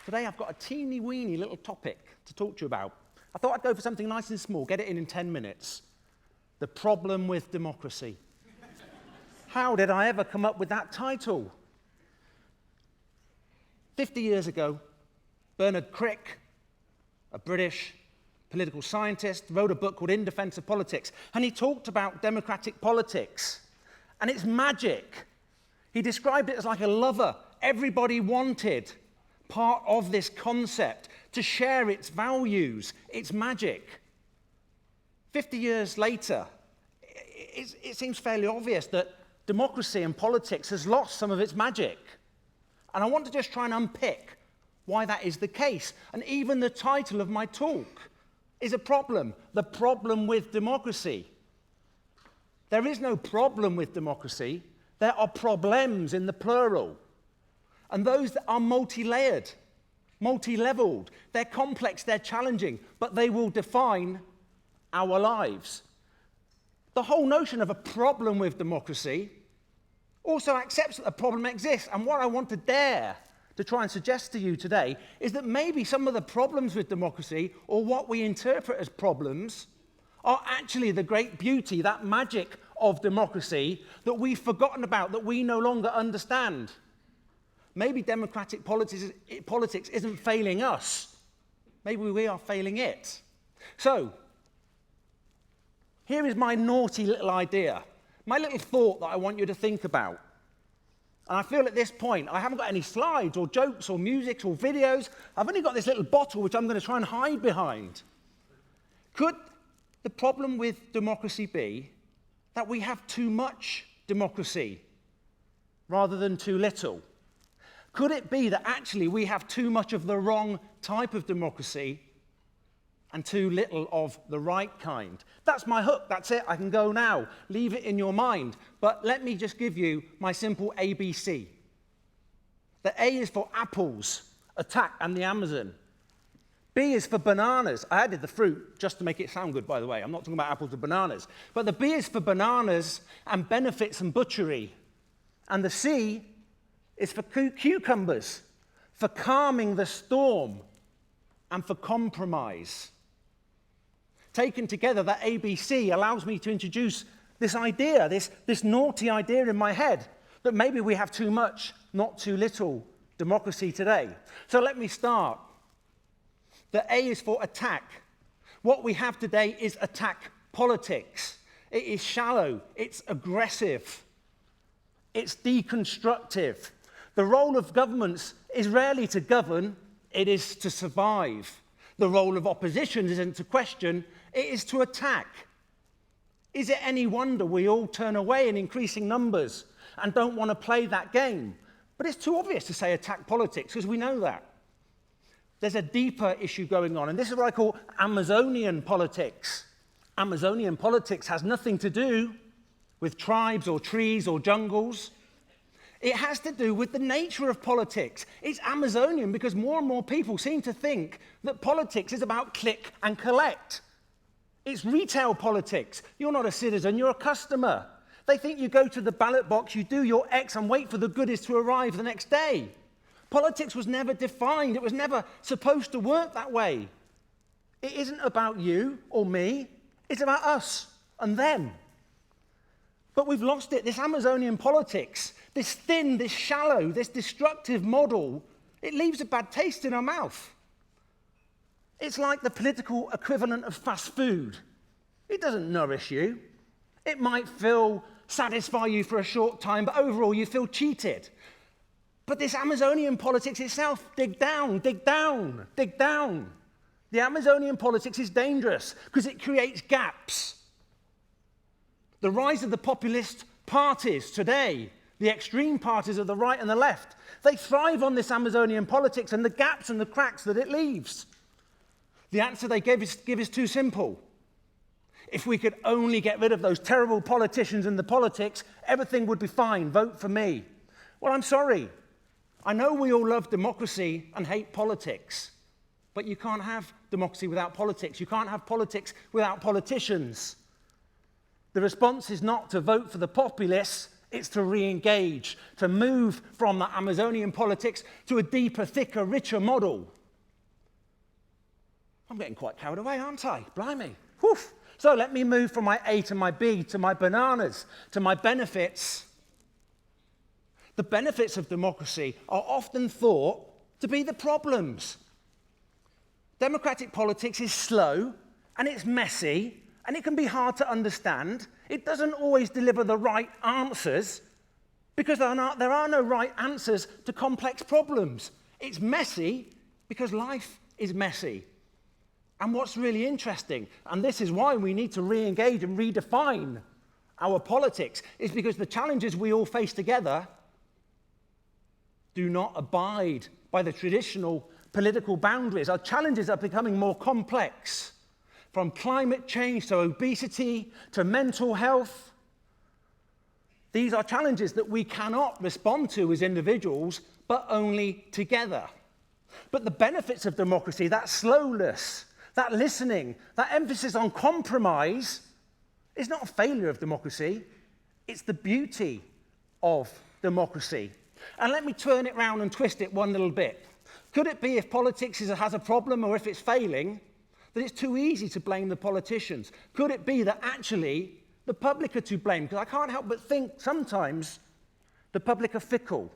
Today I've got a teeny-weeny little topic to talk to you about. I thought I'd go for something nice and small, get it in 10 minutes. The problem with democracy. How did I ever come up with that title? 50 years ago, Bernard Crick, a British political scientist, wrote a book called In Defense of Politics, and he talked about democratic politics and its magic. He described it as like a lover. Everybody wanted part of this concept to share its values, its magic. 50 years later, it seems fairly obvious that democracy and politics has lost some of its magic. And I want to just try and unpick why that is the case. And even the title of my talk is a problem, the problem with democracy. There is no problem with democracy. There are problems in the plural. And those that are multi-layered, multi-leveled. They're complex, they're challenging, but they will define our lives. The whole notion of a problem with democracy also accepts that a problem exists. And what I want to dare to try and suggest to you today is that maybe some of the problems with democracy, or what we interpret as problems, are actually the great beauty, that magic of democracy that we've forgotten about, that we no longer understand. Maybe democratic politics isn't failing us. Maybe we are failing it. So, here is my naughty little idea, my little thought that I want you to think about. And I feel at this point, I haven't got any slides or jokes or music or videos. I've only got this little bottle which I'm going to try and hide behind. Could the problem with democracy be that we have too much democracy rather than too little? Could it be that actually we have too much of the wrong type of democracy and too little of the right kind? That's my hook, that's it, I can go now. Leave it in your mind. But let me just give you my simple ABC. The A is for apples, attack, and the Amazon. B is for bananas. I added the fruit just to make it sound good, by the way. I'm not talking about apples or bananas. But the B is for bananas and benefits and butchery. And the C is for cucumbers, for calming the storm, and for compromise. Taken together, that ABC allows me to introduce this idea, this naughty idea in my head, that maybe we have too much, not too little democracy today. So let me start. The A is for attack. What we have today is attack politics. It is shallow, it's aggressive, it's deconstructive. The role of governments is rarely to govern, it is to survive. The role of opposition isn't to question, it is to attack. Is it any wonder we all turn away in increasing numbers and don't want to play that game? But it's too obvious to say attack politics, because we know that. There's a deeper issue going on, and this is what I call Amazonian politics. Amazonian politics has nothing to do with tribes or trees or jungles. It has to do with the nature of politics. It's Amazonian because more and more people seem to think that politics is about click and collect. It's retail politics. You're not a citizen, you're a customer. They think you go to the ballot box, you do your X and wait for the goodies to arrive the next day. Politics was never defined. It was never supposed to work that way. It isn't about you or me. It's about us and them. But we've lost it. This Amazonian politics, this thin, this shallow, this destructive model, it leaves a bad taste in our mouth. It's like the political equivalent of fast food. It doesn't nourish you. It might satisfy you for a short time, but overall you feel cheated. But this Amazonian politics itself, dig down, dig down, dig down. The Amazonian politics is dangerous because it creates gaps. The rise of the populist parties today, the extreme parties of the right and the left, they thrive on this Amazonian politics and the gaps and the cracks that it leaves. The answer they give is too simple. If we could only get rid of those terrible politicians and the politics, everything would be fine. Vote for me. Well, I'm sorry. I know we all love democracy and hate politics, but you can't have democracy without politics. You can't have politics without politicians. The response is not to vote for the populists, It's to re-engage, to move from that Amazonian politics to a deeper, thicker, richer model. I'm getting quite carried away, aren't I? Blimey. Whew. So let me move from my A to my B, to my bananas, to my benefits. The benefits of democracy are often thought to be the problems. Democratic politics is slow, and it's messy, and it can be hard to understand. It doesn't always deliver the right answers, because there are no right answers to complex problems. It's messy because life is messy. And what's really interesting, and this is why we need to re-engage and redefine our politics, is because the challenges we all face together do not abide by the traditional political boundaries. Our challenges are becoming more complex, from climate change to obesity to mental health. These are challenges that we cannot respond to as individuals, but only together. But the benefits of democracy, that slowness, that listening, that emphasis on compromise, is not a failure of democracy. It's the beauty of democracy. And let me turn it round and twist it one little bit. Could it be, if politics has a problem or if it's failing, that it's too easy to blame the politicians? Could it be that actually the public are to blame? Because I can't help but think sometimes the public are fickle.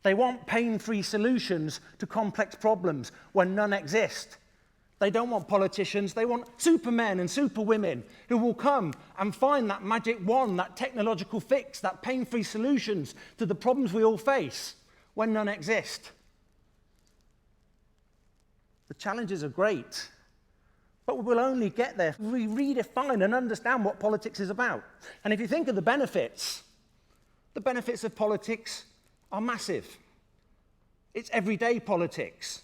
They want pain-free solutions to complex problems when none exist. They don't want politicians, they want supermen and superwomen who will come and find that magic wand, that technological fix, that pain-free solutions to the problems we all face when none exist. The challenges are great, but we will only get there if we redefine and understand what politics is about. And if you think of the benefits of politics are massive. It's everyday politics.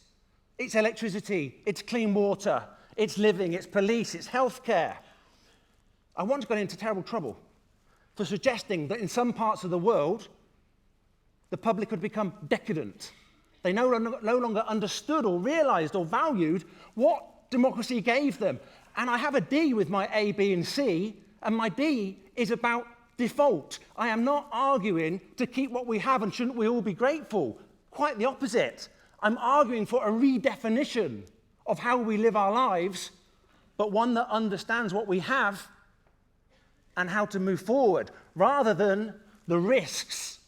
It's electricity, it's clean water, it's living, it's police, it's healthcare. I once got into terrible trouble for suggesting that in some parts of the world, the public had become decadent. They no longer understood or realized or valued what democracy gave them. And I have a D with my A, B, and C, and my D is about default. I am not arguing to keep what we have and shouldn't we all be grateful. Quite the opposite. I'm arguing for a redefinition of how we live our lives, but one that understands what we have and how to move forward, rather than the risks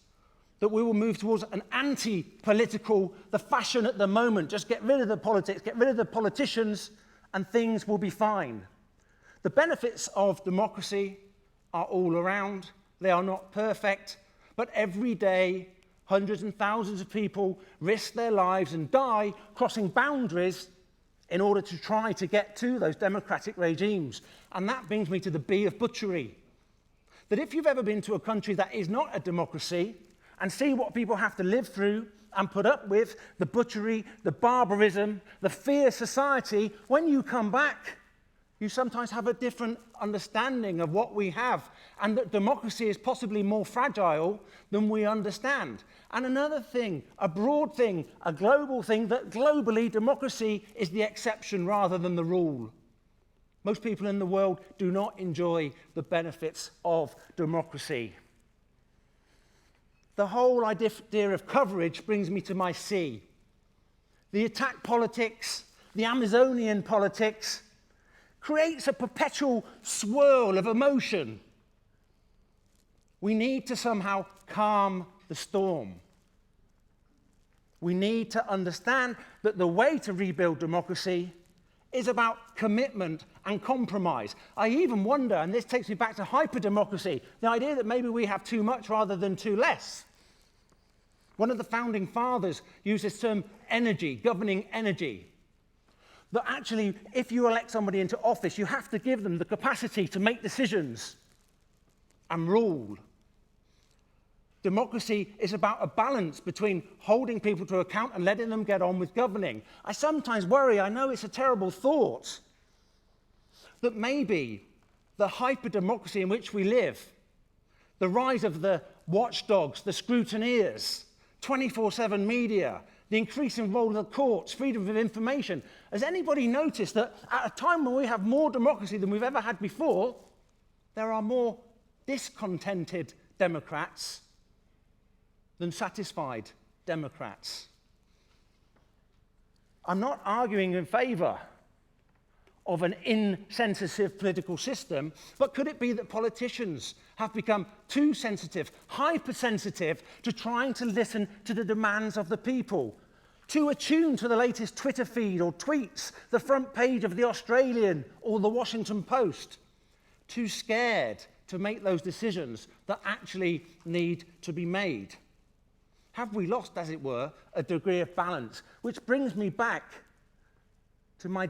that we will move towards an anti-political, the fashion at the moment. Just get rid of the politics, get rid of the politicians, and things will be fine. The benefits of democracy are all around. They are not perfect, but every day, hundreds and thousands of people risk their lives and die crossing boundaries in order to try to get to those democratic regimes. And that brings me to the B of butchery. That if you've ever been to a country that is not a democracy and see what people have to live through and put up with, the butchery, the barbarism, the fierce society, when you come back, you sometimes have a different understanding of what we have, and that democracy is possibly more fragile than we understand. And another thing, a broad thing, a global thing, that globally democracy is the exception rather than the rule. Most people in the world do not enjoy the benefits of democracy. The whole idea of coverage brings me to my C. The attack politics, the Amazonian politics, creates a perpetual swirl of emotion. We need to somehow calm the storm. We need to understand that the way to rebuild democracy is about commitment and compromise. I even wonder, and this takes me back to hyper-democracy, the idea that maybe we have too much rather than too less. One of the founding fathers used this term energy, governing energy. That actually, if you elect somebody into office, you have to give them the capacity to make decisions and rule. Democracy is about a balance between holding people to account and letting them get on with governing. I sometimes worry, I know it's a terrible thought, that maybe the hyper-democracy in which we live, the rise of the watchdogs, the scrutineers, 24/7 media, the increasing role of the courts, freedom of information. Has anybody noticed that at a time when we have more democracy than we've ever had before, there are more discontented Democrats than satisfied Democrats. I'm not arguing in favour of an insensitive political system, but could it be that politicians have become too sensitive, hypersensitive to trying to listen to the demands of the people, too attuned to the latest Twitter feed or tweets, the front page of the Australian or the Washington Post, too scared to make those decisions that actually need to be made? Have we lost, as it were, a degree of balance? Which brings me back to my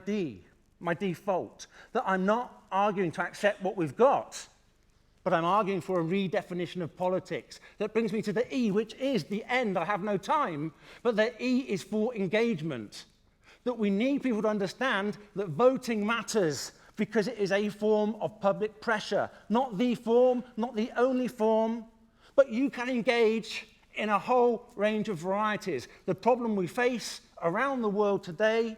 default, that I'm not arguing to accept what we've got, but I'm arguing for a redefinition of politics. That brings me to the E, which is the end. I have no time, but the E is for engagement. That we need people to understand that voting matters because it is a form of public pressure. Not the form, not the only form, but you can engage in a whole range of varieties. The problem we face around the world today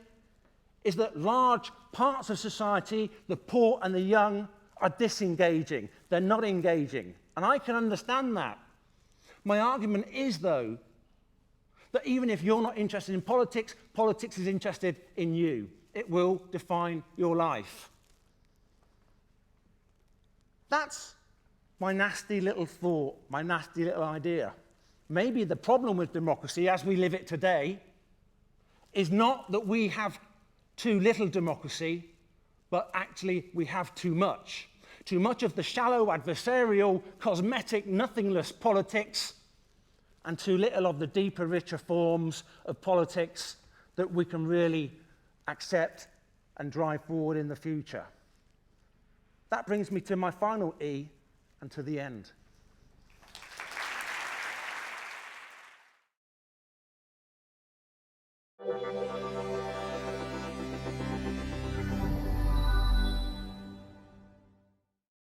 is that large parts of society, the poor and the young, are disengaging. They're not engaging. And I can understand that. My argument is, though, that even if you're not interested in politics, politics is interested in you. It will define your life. That's my nasty little thought, my nasty little idea. Maybe the problem with democracy as we live it today is not that we have too little democracy, but actually we have too much. Too much of the shallow, adversarial, cosmetic, nothingless politics, and too little of the deeper, richer forms of politics that we can really accept and drive forward in the future. That brings me to my final E and to the end.